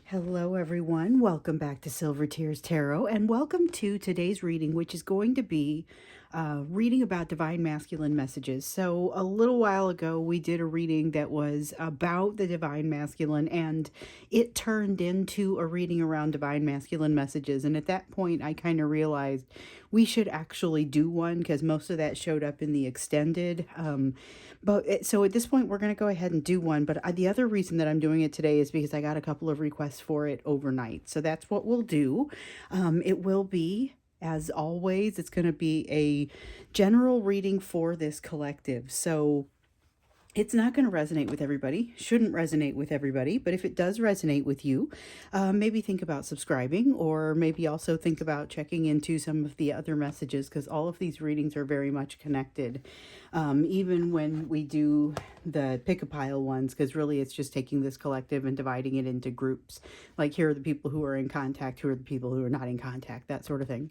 Hello, everyone. Welcome back to Silver Tears Tarot, and welcome to today's reading, which is going to be reading about divine masculine messages. So, a little while ago, we did a reading that was about the divine masculine, and it turned into a reading around divine masculine messages. And at that point, I kind of realized we should actually do one because most of that showed up in the extended. So at this point, we're going to go ahead and do one. But the other reason that I'm doing it today is because I got a couple of requests for it overnight. So that's what we'll do. It will be, as always, it's going to be a general reading for this collective. So it's not going to resonate with everybody, shouldn't resonate with everybody, but if it does resonate with you, maybe think about subscribing, or maybe also think about checking into some of the other messages, because all of these readings are very much connected. Even when we do the pick a pile ones, because really it's just taking this collective and dividing it into groups. Like, here are the people who are in contact, who are the people who are not in contact, that sort of thing.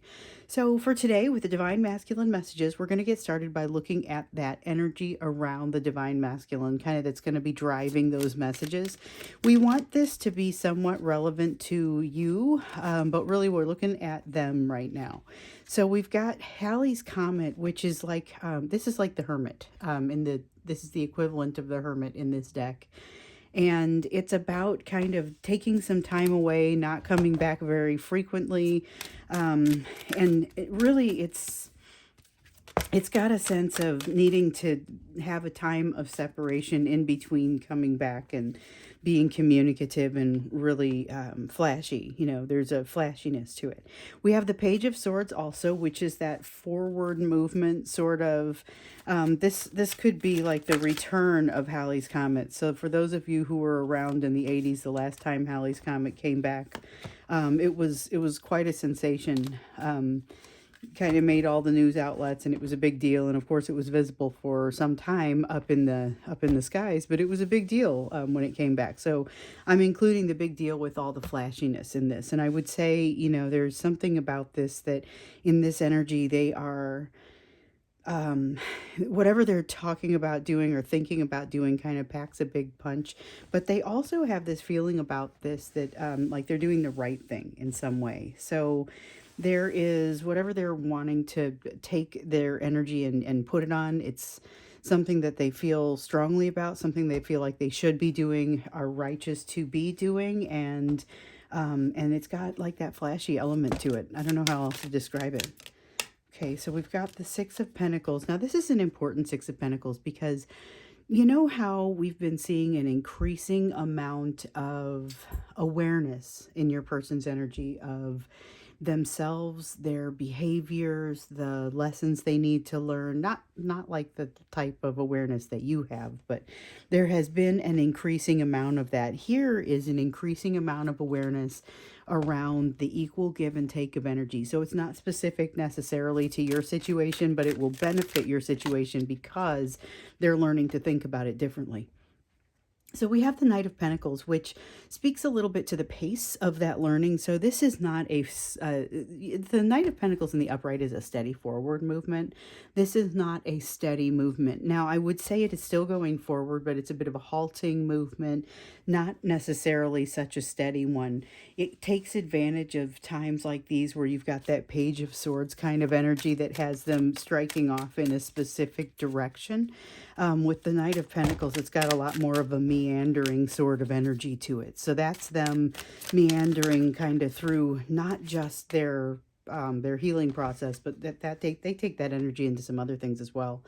So for today, with the divine masculine messages, we're going to get started by looking at that energy around the divine masculine, kind of that's going to be driving those messages. We want this to be somewhat relevant to you, but really we're looking at them right now. So we've got Halley's Comet, which is like, this is like the Hermit. This is the equivalent of the Hermit in this deck. And it's about kind of taking some time away, not coming back very frequently. And it's got a sense of needing to have a time of separation in between coming back and being communicative and really flashy. You know, there's a flashiness to it. We have the Page of Swords also, which is that forward movement sort of. This could be like the return of Halley's Comet. So for those of you who were around in the 80s, the last time Halley's Comet came back, it was quite a sensation. Kind of made all the news outlets, and it was a big deal. And of course, it was visible for some time up in the skies, but it was a big deal when it came back. So I'm including the big deal with all the flashiness in this. And I would say, you know, there's something about this that in this energy they are, whatever they're talking about doing or thinking about doing kind of packs a big punch. But they also have this feeling about this that like they're doing the right thing in some way. So there is whatever they're wanting to take their energy and put it on. It's something that they feel strongly about, something they feel like they should be doing, are righteous to be doing, and it's got like that flashy element to it. I don't know how else to describe it. Okay, so we've got the Six of Pentacles. Now, this is an important Six of Pentacles because you know how we've been seeing an increasing amount of awareness in your person's energy of themselves, their behaviors, the lessons they need to learn, not like the type of awareness that you have, but there has been an increasing amount of that. Here is an increasing amount of awareness around the equal give and take of energy. So it's not specific necessarily to your situation, but it will benefit your situation because they're learning to think about it differently. So we have the Knight of Pentacles, which speaks a little bit to the pace of that learning. So this is not the Knight of Pentacles in the upright is a steady forward movement. This is not a steady movement. Now, I would say it is still going forward, but it's a bit of a halting movement, not necessarily such a steady one. It takes advantage of times like these where you've got that Page of Swords kind of energy that has them striking off in a specific direction. With the Knight of Pentacles, it's got a lot more of a meandering sort of energy to it. So that's them meandering kind of through not just their healing process, but they take that energy into some other things as well.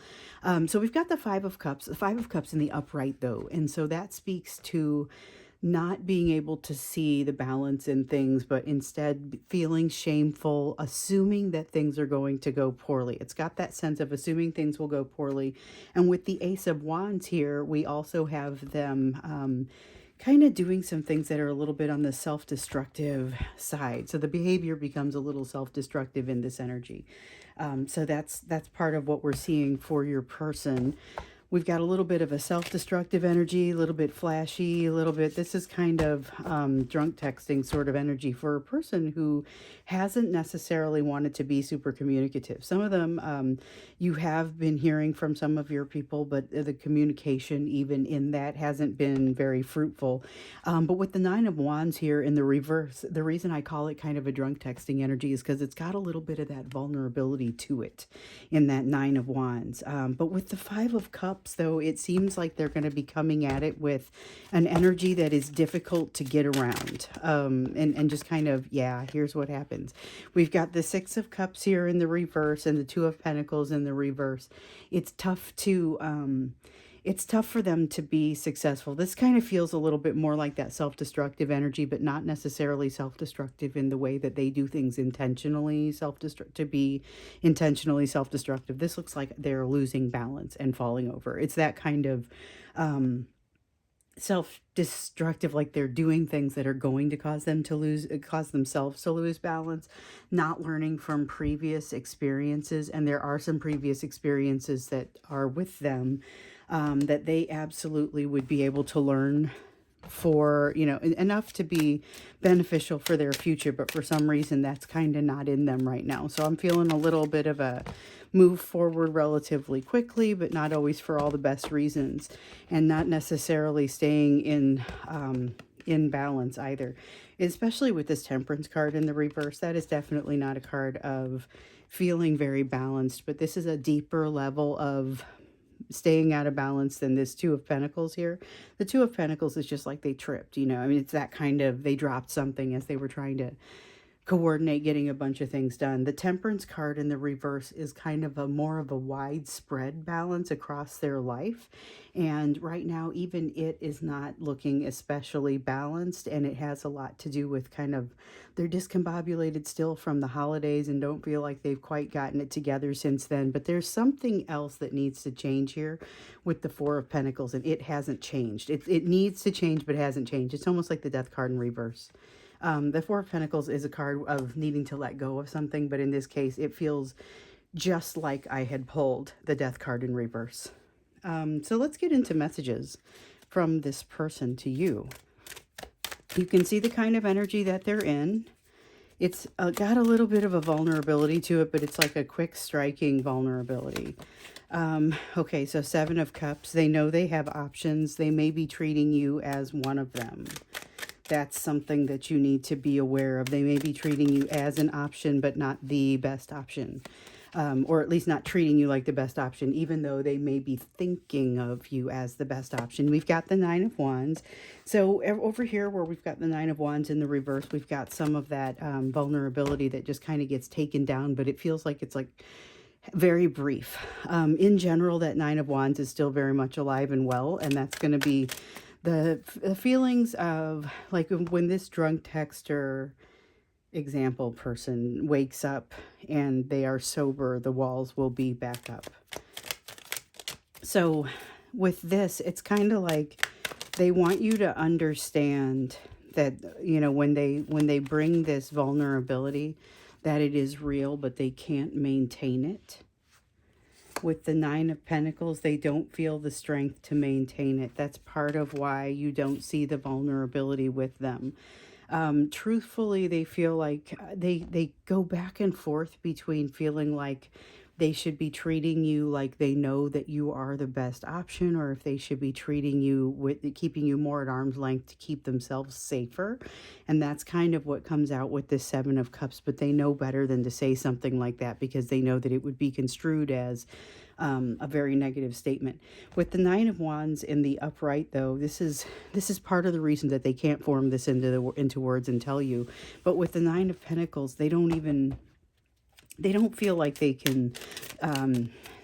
So we've got the Five of Cups. The Five of Cups in the upright, though, and so that speaks to not being able to see the balance in things, but instead feeling shameful, assuming that things are going to go poorly. It's got that sense of assuming things will go poorly. And with the Ace of Wands here, we also have them kind of doing some things that are a little bit on the self-destructive side. So the behavior becomes a little self-destructive in this energy. So that's part of what we're seeing for your person. We've got a little bit of a self-destructive energy, a little bit flashy, a little bit. This is kind of drunk texting sort of energy for a person who hasn't necessarily wanted to be super communicative. Some of them you have been hearing from some of your people, but the communication even in that hasn't been very fruitful. But with the Nine of Wands here in the reverse, the reason I call it kind of a drunk texting energy is because it's got a little bit of that vulnerability to it in that Nine of Wands. But with the Five of Cups, though, it seems like they're going to be coming at it with an energy that is difficult to get around. And just kind of, yeah, here's what happens. We've got the Six of Cups here in the reverse and the Two of Pentacles in the reverse. It's tough to... it's tough for them to be successful. This kind of feels a little bit more like that self-destructive energy, but not necessarily self-destructive in the way that they do things intentionally, to be intentionally self-destructive. This looks like they're losing balance and falling over. It's that kind of self-destructive, like they're doing things that are going to cause themselves to lose balance, not learning from previous experiences. And there are some previous experiences that are with them that they absolutely would be able to learn for, enough to be beneficial for their future, but for some reason that's kind of not in them right now. So I'm feeling a little bit of a move forward relatively quickly, but not always for all the best reasons, and not necessarily staying in balance either, especially with this Temperance card in the reverse. That is definitely not a card of feeling very balanced, but this is a deeper level of staying out of balance than this Two of Pentacles here. The Two of Pentacles is just like they tripped, I mean, it's that kind of, they dropped something as they were trying to coordinate getting a bunch of things done. The Temperance card in the reverse is kind of more of a widespread balance across their life. And right now, even it is not looking especially balanced. And it has a lot to do with kind of, they're discombobulated still from the holidays and don't feel like they've quite gotten it together since then. But there's something else that needs to change here with the Four of Pentacles. And it hasn't changed. It needs to change, but it hasn't changed. It's almost like the Death card in reverse. The Four of Pentacles is a card of needing to let go of something, but in this case, it feels just like I had pulled the Death card in reverse. So let's get into messages from this person to you. You can see the kind of energy that they're in. It's got a little bit of a vulnerability to it, but it's like a quick striking vulnerability. Okay, so Seven of Cups. They know they have options. They may be treating you as one of them. That's something that you need to be aware of. They may be treating you as an option, but not the best option. Or at least not treating you like the best option, even though they may be thinking of you as the best option. We've got the Nine of Wands. So over here where we've got the Nine of Wands in the reverse, we've got some of that vulnerability that just kind of gets taken down, but it feels like it's like very brief. In general, that Nine of Wands is still very much alive and well, and that's going to be the feelings of like when this drunk texter example person wakes up and they are sober, the walls will be back up. So with this, it's kind of like they want you to understand that, when they bring this vulnerability, that it is real, but they can't maintain it. With the Nine of Pentacles, they don't feel the strength to maintain it. That's part of why you don't see the vulnerability with them. Truthfully, they feel like they go back and forth between feeling like they should be treating you like they know that you are the best option, or if they should be treating you keeping you more at arm's length to keep themselves safer. And that's kind of what comes out with this Seven of Cups, but they know better than to say something like that because they know that it would be construed as a very negative statement. With the Nine of Wands in the upright, though, this is part of the reason that they can't form this into words and tell you. But with the Nine of Pentacles, they don't feel like they can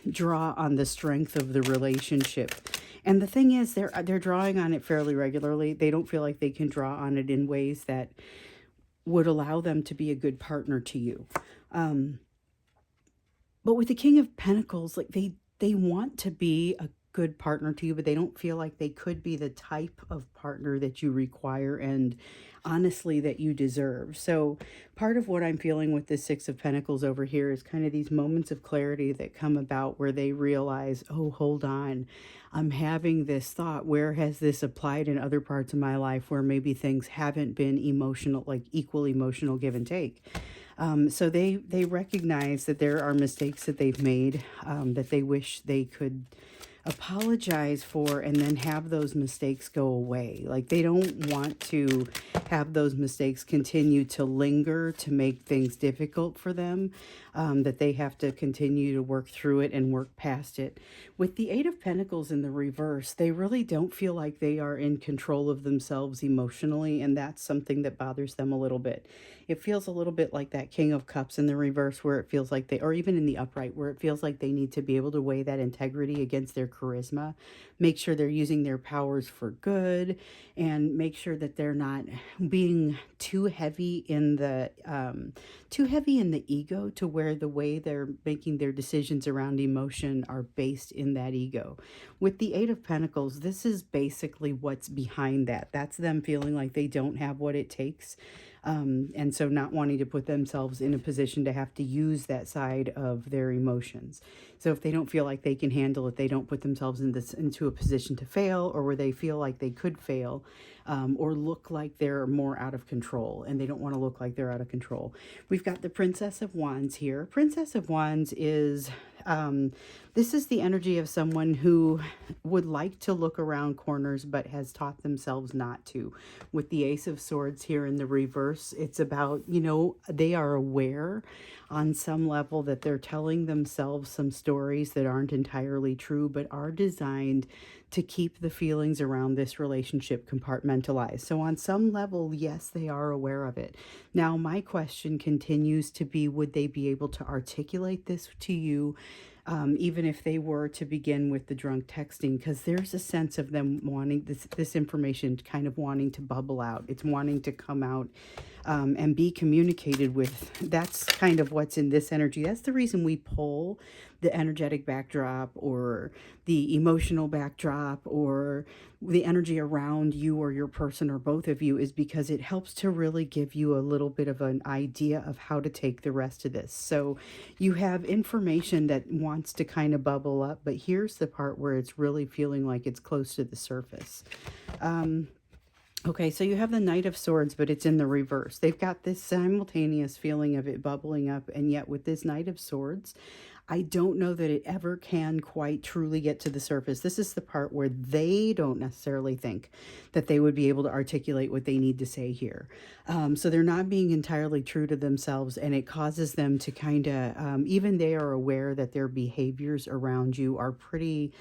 draw on the strength of the relationship. And the thing is, they're drawing on it fairly regularly. They don't feel like they can draw on it in ways that would allow them to be a good partner to you. But with the King of Pentacles, like they want to be good partner to you, but they don't feel like they could be the type of partner that you require and honestly that you deserve. So part of what I'm feeling with the Six of Pentacles over here is kind of these moments of clarity that come about where they realize, oh, hold on, I'm having this thought. Where has this applied in other parts of my life where maybe things haven't been emotional, like equal emotional give and take? So they recognize that there are mistakes that they've made, that they wish they could apologize for and then have those mistakes go away. Like they don't want to have those mistakes continue to linger to make things difficult for them, that they have to continue to work through it and work past it. With the Eight of Pentacles in the reverse, they really don't feel like they are in control of themselves emotionally, and that's something that bothers them a little bit. It feels a little bit like that King of Cups in the reverse, where it feels like they, or even in the upright, where it feels like they need to be able to weigh that integrity against their charisma, make sure they're using their powers for good, and make sure that they're not being too heavy in the ego, to where the way they're making their decisions around emotion are based in that ego. With the Eight of Pentacles, this is basically what's behind that. That's them feeling like they don't have what it takes. And so not wanting to put themselves in a position to have to use that side of their emotions. So if they don't feel like they can handle it, they don't put themselves into a position to fail, or where they feel like they could fail, or look like they're more out of control, and they don't want to look like they're out of control. We've got the Princess of Wands here. Princess of Wands is, this is the energy of someone who would like to look around corners but has taught themselves not to. With the Ace of Swords here in the reverse, it's about, they are aware on some level that they're telling themselves some stories that aren't entirely true, but are designed to keep the feelings around this relationship compartmentalized. So on some level, yes, they are aware of it. Now, my question continues to be, would they be able to articulate this to you, even if they were to begin with the drunk texting? Because there's a sense of them wanting this information, kind of wanting to bubble out. It's wanting to come out, and be communicated with. That's kind of what's in this energy. That's the reason we pull the energetic backdrop, or the emotional backdrop, or the energy around you or your person or both of you, is because it helps to really give you a little bit of an idea of how to take the rest of this. So you have information that wants to kind of bubble up, but here's the part where it's really feeling like it's close to the surface. Okay, so you have the Knight of Swords, but it's in the reverse. They've got this simultaneous feeling of it bubbling up, and yet with this Knight of Swords, I don't know that it ever can quite truly get to the surface. This is the part where they don't necessarily think that they would be able to articulate what they need to say here. So they're not being entirely true to themselves, and it causes them to kind of, even they are aware that their behaviors around you are pretty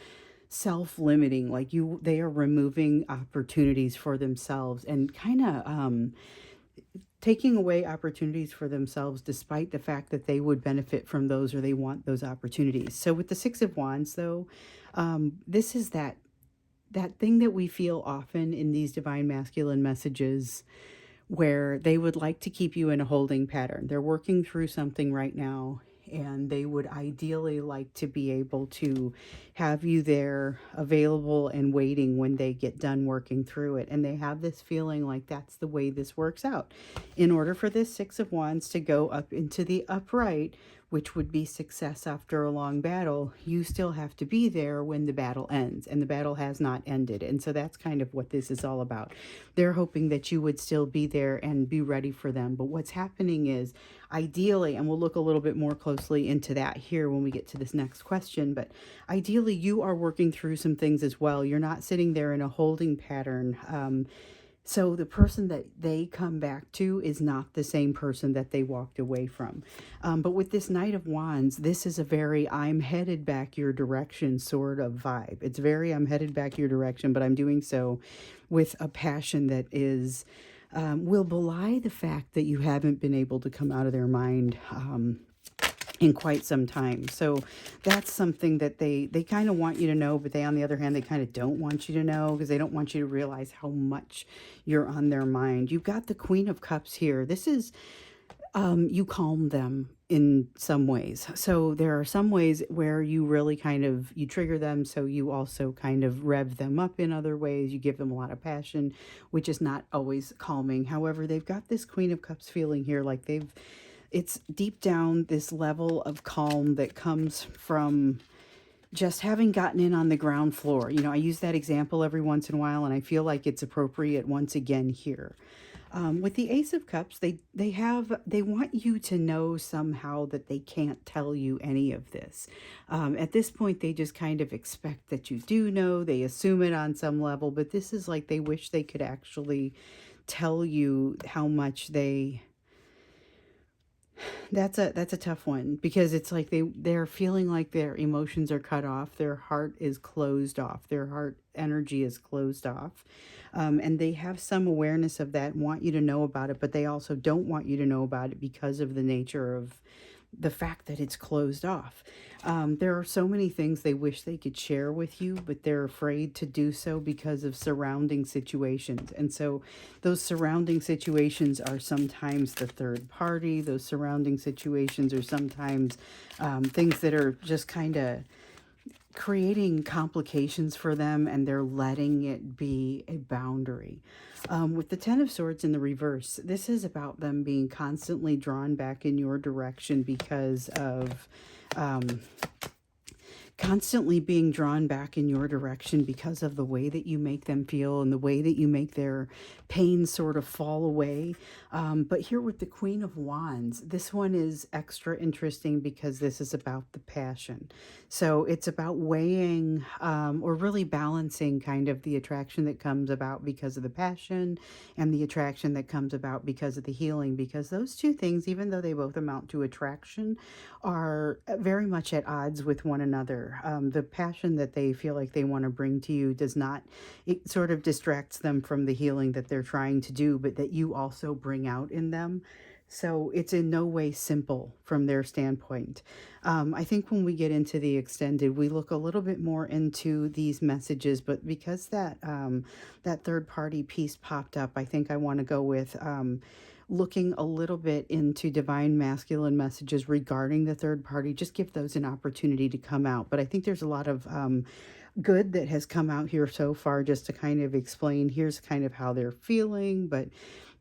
self-limiting. Like they are removing opportunities for themselves, and kind of taking away opportunities for themselves despite the fact that they would benefit from those, or they want those opportunities. So with the Six of Wands though, this is that thing that we feel often in these divine masculine messages, where they would like to keep you in a holding pattern. They're working through something right now, and they would ideally like to be able to have you there available and waiting when they get done working through it. And they have this feeling like that's the way this works out. In order for this Six of Wands to go up into the upright, which would be success after a long battle, you still have to be there when the battle ends, and the battle has not ended. And so that's kind of what this is all about. They're hoping that you would still be there and be ready for them. But what's happening is, ideally, and we'll look a little bit more closely into that here when we get to this next question, but ideally you are working through some things as well. You're not sitting there in a holding pattern. So the person that they come back to is not the same person that they walked away from. But with this Knight of Wands, this is a very I'm headed back your direction sort of vibe. It's very I'm headed back your direction, but I'm doing so with a passion that is will belie the fact that you haven't been able to come out of their mind in quite some time. So that's something that they kind of want you to know, but they, on the other hand, they kind of don't want you to know, because they don't want you to realize how much you're on their mind. You've got the Queen of Cups here. This is you calm them in some ways. So there are some ways where you really kind of you trigger them, so you also kind of rev them up in other ways. You give them a lot of passion, which is not always calming. However, they've got this Queen of Cups feeling here, like it's deep down this level of calm that comes from just having gotten in on the ground floor. You know, I use that example every once in a while, and I feel like it's appropriate once again here. With the Ace of Cups, they want you to know somehow that they can't tell you any of this. At this point, they just kind of expect that you do know. They assume it on some level, but this is like they wish they could actually tell you how much they that's a tough one, because it's like they're feeling like their emotions are cut off, their heart is closed off, their heart energy is closed off, and they have some awareness of that, want you to know about it, but they also don't want you to know about it because of the nature of the fact that it's closed off. There are so many things they wish they could share with you, but they're afraid to do so because of surrounding situations. And so those surrounding situations are sometimes the third party. Those surrounding situations are sometimes things that are just kind of creating complications for them, and they're letting it be a boundary. With the Ten of Swords in the reverse, this is about them being constantly drawn back in your direction because of constantly being drawn back in your direction because of the way that you make them feel and the way that you make their pain sort of fall away. But here with the Queen of Wands, this one is extra interesting because this is about the passion. So it's about weighing or really balancing kind of the attraction that comes about because of the passion and the attraction that comes about because of the healing. Because those two things, even though they both amount to attraction, are very much at odds with one another. The passion that they feel like they want to bring to you does not, it sort of distracts them from the healing that they're trying to do, but that you also bring out in them. So it's in no way simple from their standpoint. I think when we get into the extended, we look a little bit more into these messages, but because that third party piece popped up, I think I want to go with looking a little bit into divine masculine messages regarding the third party. Just give those an opportunity to come out. But I think there's a lot of good that has come out here so far, just to kind of explain here's kind of how they're feeling. But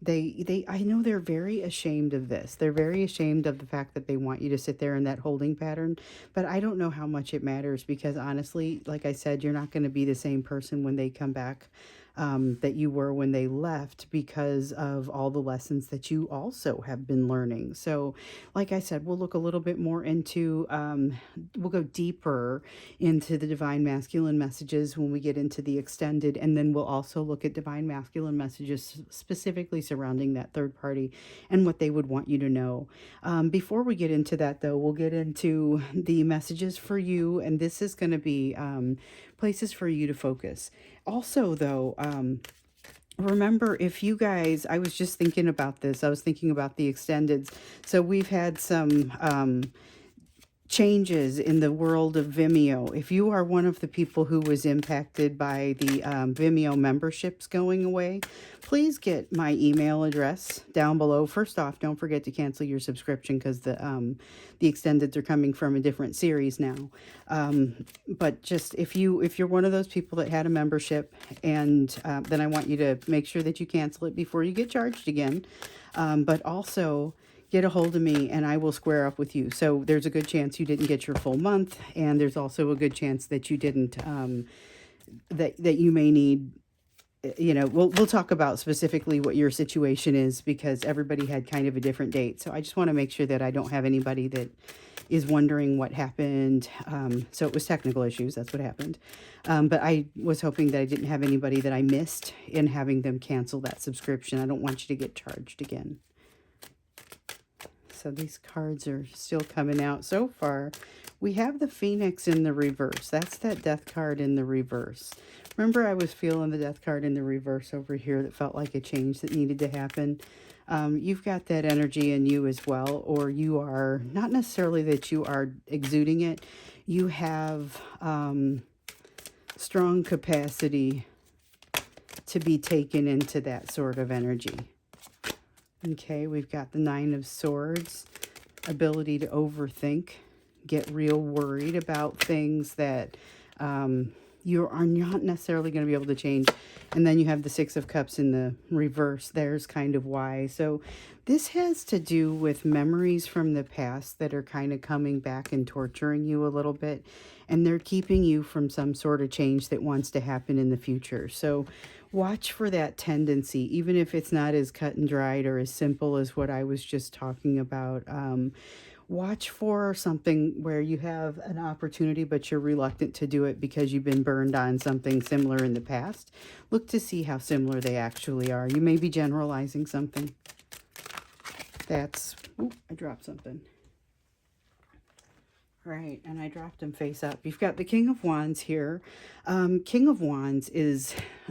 I know they're very ashamed of this. They're very ashamed of the fact that they want you to sit there in that holding pattern. But I don't know how much it matters, because honestly, like I said, you're not going to be the same person when they come back that you were when they left, because of all the lessons that you also have been learning. So like I said, we'll look a little bit more into, we'll go deeper into the divine masculine messages when we get into the extended, and then we'll also look at divine masculine messages specifically surrounding that third party and what they would want you to know. Before we get into that, though, we'll get into the messages for you, and this is going to be places for you to focus. Also, though, remember, if you guys, I was just thinking about this, I was thinking about the extendeds. So we've had some changes in the world of Vimeo. If you are one of the people who was impacted by the Vimeo memberships going away, please get my email address down below. First off, don't forget to cancel your subscription, because the extendeds are coming from a different series now. But just if you're one of those people that had a membership, and then I want you to make sure that you cancel it before you get charged again. But also, get a hold of me and I will square up with you. So there's a good chance you didn't get your full month, and there's also a good chance that you didn't, that you may need, you know, we'll talk about specifically what your situation is, because everybody had kind of a different date. So I just want to make sure that I don't have anybody that is wondering what happened. So it was technical issues. That's what happened. But I was hoping that I didn't have anybody that I missed in having them cancel that subscription. I don't want you to get charged again. So these cards are still coming out. So far, we have the Phoenix in the reverse. That's that Death card in the reverse. Remember, I was feeling the Death card in the reverse over here that felt like a change that needed to happen. You've got that energy in you as well, or you are, not necessarily that you are exuding it, you have strong capacity to be taken into that sort of energy. Okay, we've got the Nine of Swords, ability to overthink, get real worried about things that you are not necessarily going to be able to change. And then you have the Six of Cups in the reverse. There's kind of why. So this has to do with memories from the past that are kind of coming back and torturing you a little bit. And they're keeping you from some sort of change that wants to happen in the future. So watch for that tendency, even if it's not as cut and dried or as simple as what I was just talking about. Watch for something where you have an opportunity, but you're reluctant to do it because you've been burned on something similar in the past. Look to see how similar they actually are. You may be generalizing something. That's, oop, I dropped something. Right, and I dropped them face up. You've got the King of Wands here. King of Wands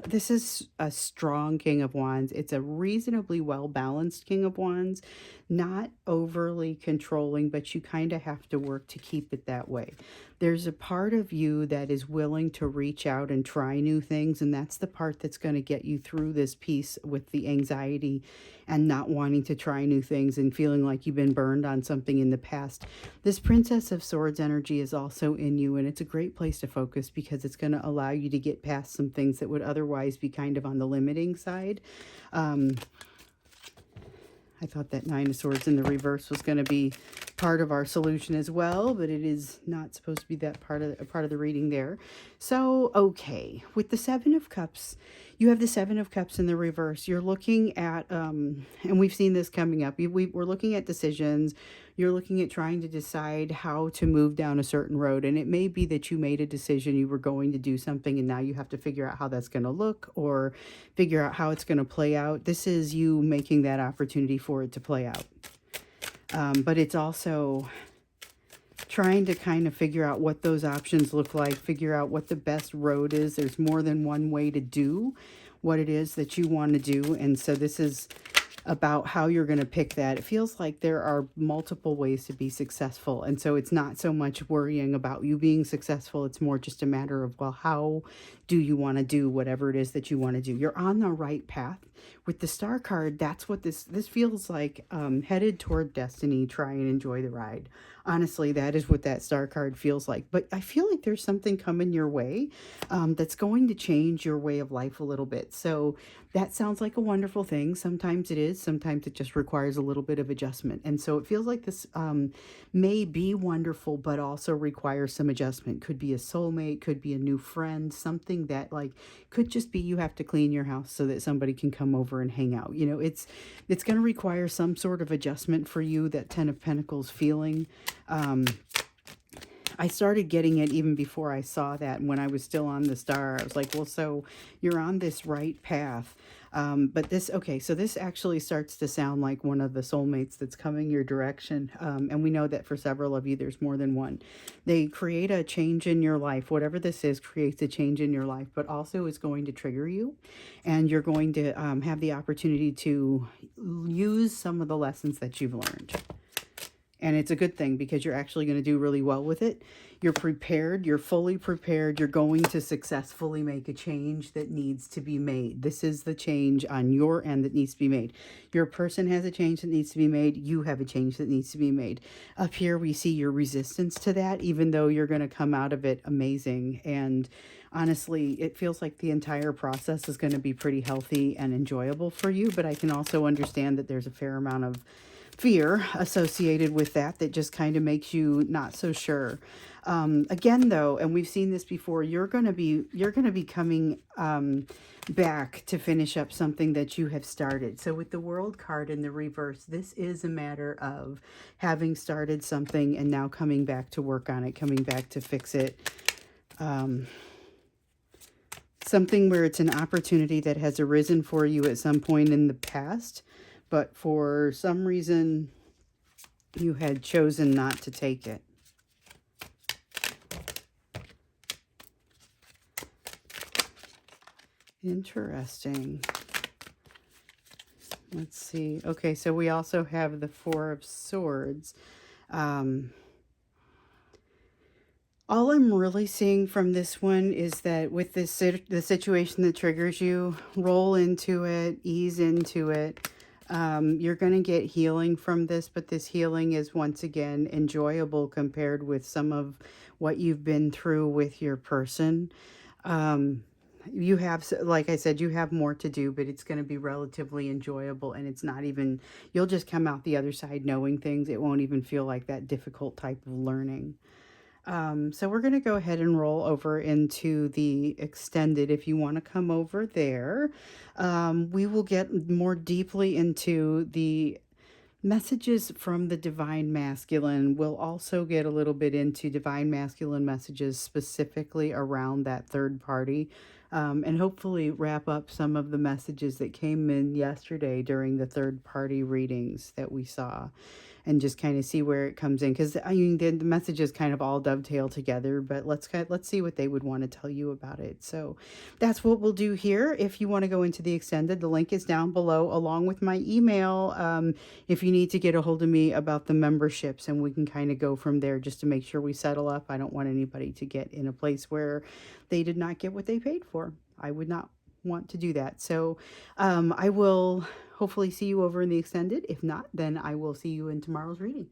this is a strong King of Wands. It's a reasonably well-balanced King of Wands, not overly controlling, but you kind of have to work to keep it that way. There's a part of you that is willing to reach out and try new things, and that's the part that's going to get you through this piece with the anxiety and not wanting to try new things and feeling like you've been burned on something in the past. This Princess of Swords energy is also in you, and it's a great place to focus because it's going to allow you to get past some things that would otherwise be kind of on the limiting side. I thought that Nine of Swords in the reverse was going to be part of our solution as well, but it is not supposed to be that part of the reading there. So, okay, with the Seven of Cups, you have the Seven of Cups in the reverse. You're looking at, and we've seen this coming up, we're looking at decisions. You're looking at trying to decide how to move down a certain road. And it may be that you made a decision, you were going to do something, and now you have to figure out how that's going to look or figure out how it's going to play out. This is you making that opportunity for it to play out. But it's also trying to kind of figure out what those options look like, figure out what the best road is. There's more than one way to do what it is that you want to do. And so this is about how you're going to pick that. It feels like there are multiple ways to be successful. And so it's not so much worrying about you being successful. It's more just a matter of, well, how do you want to do whatever it is that you want to do? You're on the right path. With the Star card, that's what this feels like, headed toward destiny. Try and enjoy the ride. Honestly, that is what that Star card feels like. But I feel like there's something coming your way that's going to change your way of life a little bit. So that sounds like a wonderful thing. Sometimes it is. Sometimes it just requires a little bit of adjustment. And so it feels like this may be wonderful, but also requires some adjustment. Could be a soulmate, could be a new friend, something that like could just be you have to clean your house so that somebody can come over and hang out. You know, it's going to require some sort of adjustment for you, that Ten of Pentacles feeling. I started getting it even before I saw that. And when I was still on the Star, I was like, well, so you're on this right path. But this, okay, so this actually starts to sound like one of the soulmates that's coming your direction. And we know that for several of you, there's more than one. They create a change in your life. Whatever this is creates a change in your life, but also is going to trigger you. And you're going to have the opportunity to use some of the lessons that you've learned. And it's a good thing because you're actually going to do really well with it. You're prepared. You're fully prepared. You're going to successfully make a change that needs to be made. This is the change on your end that needs to be made. Your person has a change that needs to be made. You have a change that needs to be made. Up here, we see your resistance to that, even though you're going to come out of it amazing. And honestly, it feels like the entire process is going to be pretty healthy and enjoyable for you. But I can also understand that there's a fair amount of fear associated with that just kind of makes you not so sure. Again, though, and we've seen this before, you're going to be coming back to finish up something that you have started. So with the World card in the reverse, this is a matter of having started something and now coming back to work on it, coming back to fix it. Something where it's an opportunity that has arisen for you at some point in the past, but for some reason you had chosen not to take it. Interesting. Let's see. Okay, so we also have the Four of Swords. All I'm really seeing from this one is that with this the situation that triggers you, roll into it, ease into it. You're going to get healing from this, but this healing is once again enjoyable compared with some of what you've been through with your person. Um, you have, like I said, you have more to do, but it's going to be relatively enjoyable, and it's not even, you'll just come out the other side knowing things. It won't even feel like that difficult type of learning. So we're going to go ahead and roll over into the extended. If you want to come over there, we will get more deeply into the messages from the divine masculine. We'll also get a little bit into divine masculine messages specifically around that third party. And hopefully wrap up some of the messages that came in yesterday during the third party readings that we saw, and just kind of see where it comes in, because I mean the messages kind of all dovetail together, but let's see what they would want to tell you about it. So that's what we'll do here. If you want to go into the extended, the link is down below along with my email, if you need to get a hold of me about the memberships, and we can kind of go from there just to make sure we settle up. I don't want anybody to get in a place where they did not get what they paid for. I would not want to do that. So I will hopefully see you over in the extended. If not, then I will see you in tomorrow's reading.